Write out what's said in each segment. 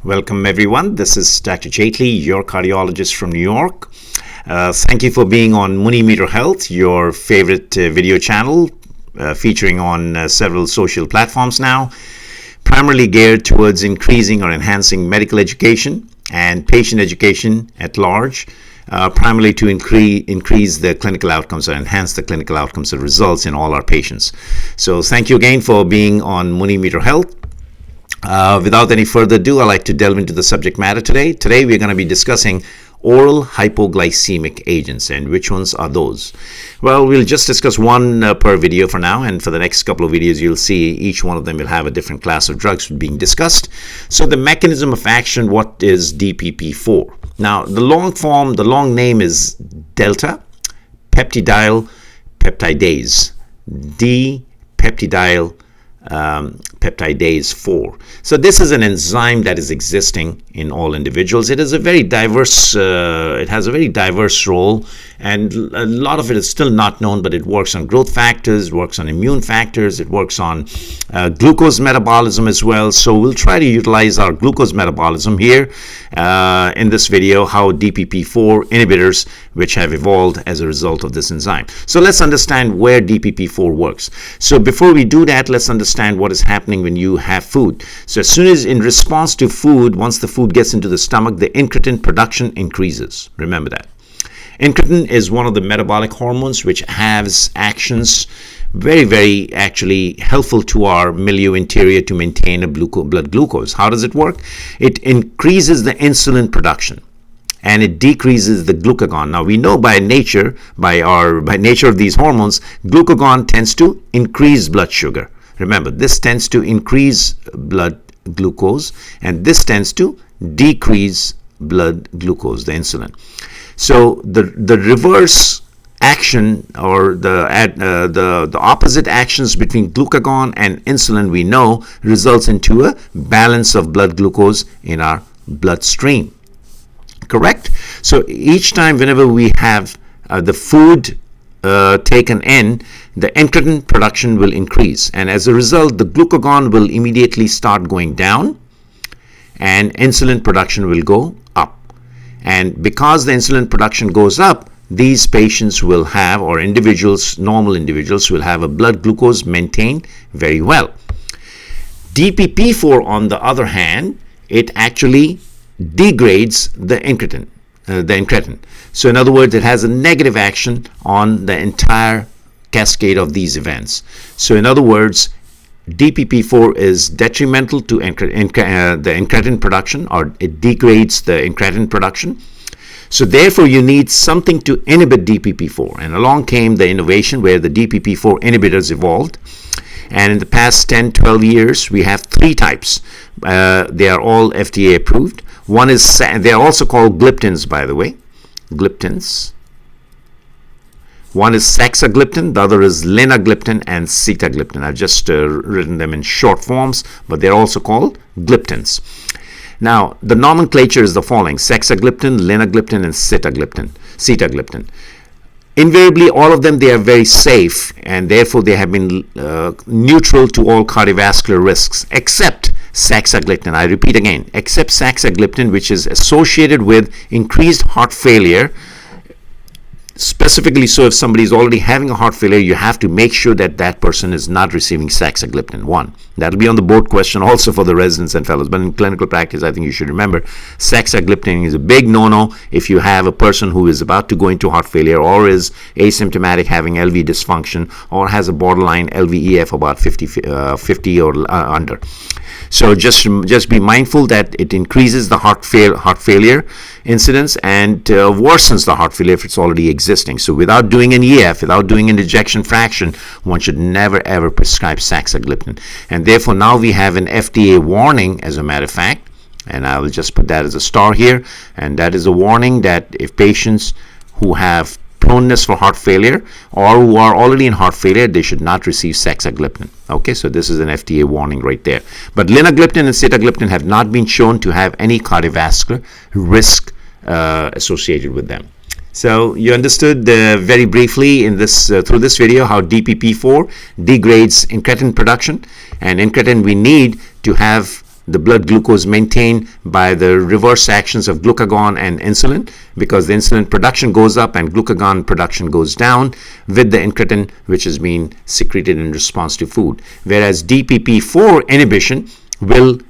Welcome everyone. This is Dr. Jaitly, your cardiologist from New York. Thank you for being on MuniMeterHealth, your favorite video channel featuring on several social platforms now, primarily geared towards increasing or enhancing medical education and patient education at large, primarily to increase the clinical outcomes or enhance the clinical outcomes and results in all our patients. So thank you again for being on MuniMeterHealth. Without any further ado, I'd like to delve into the subject matter today. Today we're going to be discussing oral hypoglycemic agents, and which ones are those? Well, we'll just discuss one per video for now, and for the next couple of videos you'll see each one of them will have a different class of drugs being discussed. So the mechanism of action, what is DPP4? Now the long name is delta peptidyl peptidase, d-peptidyl peptidase 4. So this is an enzyme that is existing in all individuals. It has a very diverse role, and a lot of it is still not known, but it works on growth factors, works on immune factors, it works on glucose metabolism as well. So we'll try to utilize our glucose metabolism here in this video, how DPP4 inhibitors, which have evolved as a result of this enzyme. So let's understand where DPP4 works. So before we do that, let's understand what is happening when you have food. So as soon as in response to food, once the food gets into the stomach, the incretin production increases. Remember that. Incretin is one of the metabolic hormones which has actions very actually helpful to our milieu interior to maintain a blood glucose. How does it work? It increases the insulin production and it decreases the glucagon. Now we know by nature of these hormones, glucagon tends to increase blood sugar. Remember, this tends to increase blood glucose and this tends to decrease blood glucose, the insulin. So the reverse action, or the opposite actions between glucagon and insulin, we know results into a balance of blood glucose in our bloodstream. Correct? So each time whenever we have the food taken in, the incretin production will increase, and as a result the glucagon will immediately start going down and insulin production will go up. And because the insulin production goes up, these patients will have, or normal individuals will have a blood glucose maintained very well. DPP4 on the other hand, it actually degrades the incretin. So in other words, it has a negative action on the entire cascade of these events. So in other words, DPP4 is detrimental to the incretin production, or it degrades the incretin production. So therefore you need something to inhibit DPP4, and along came the innovation where the DPP4 inhibitors evolved. And in the past 10-12 years we have three types. They are all FDA approved. One is, they are also called gliptins, by the way, gliptins. One is saxagliptin, the other is linagliptin and sitagliptin. I've just written them in short forms, but they're also called gliptins. Now, the nomenclature is the following: saxagliptin, linagliptin, and sitagliptin. Invariably, all of them, they are very safe, and therefore they have been neutral to all cardiovascular risks, except saxagliptin. I repeat again, except saxagliptin, which is associated with increased heart failure. Specifically, so if somebody is already having a heart failure, you have to make sure that that person is not receiving saxagliptin. One, that'll be on the board question also for the residents and fellows, but in clinical practice I think you should remember saxagliptin is a big no-no if you have a person who is about to go into heart failure, or is asymptomatic, having LV dysfunction, or has a borderline LVEF about 50 or under. So just be mindful that it increases the heart failure incidence and worsens the heart failure if it's already existing. So without doing an EF, without doing an ejection fraction, one should never ever prescribe saxagliptin. And therefore now we have an FDA warning, as a matter of fact, and I will just put that as a star here, and that is a warning that if patients who have proneness for heart failure or who are already in heart failure, they should not receive saxagliptin. Okay, so this is an FDA warning right there. But linagliptin and sitagliptin have not been shown to have any cardiovascular risk associated with them. So you understood very briefly in this through this video how DPP4 degrades incretin production, and incretin we need to have the blood glucose maintained by the reverse actions of glucagon and insulin, because the insulin production goes up and glucagon production goes down with the incretin, which is being secreted in response to food. Whereas DPP4 inhibition will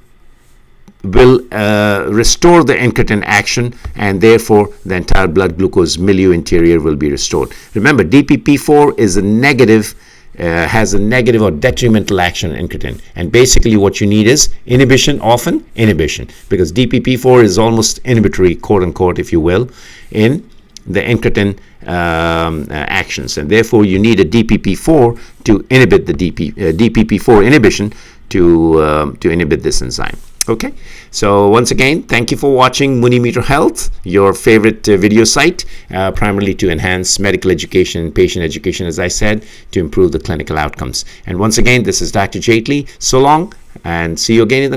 restore the incretin action, and therefore the entire blood glucose milieu interior will be restored. Remember, DPP4 is a negative, has a negative or detrimental action on incretin, and basically what you need is inhibition, often inhibition, because DPP4 is almost inhibitory, quote unquote, if you will, in the incretin actions, and therefore you need a DPP4 to inhibit the DPP4 inhibition to inhibit this enzyme. Okay, so once again, thank you for watching MuniMeterHealth, your favorite video site, primarily to enhance medical education and patient education, as I said, to improve the clinical outcomes. And once again, this is Dr. Jaitly. So long, and see you again in the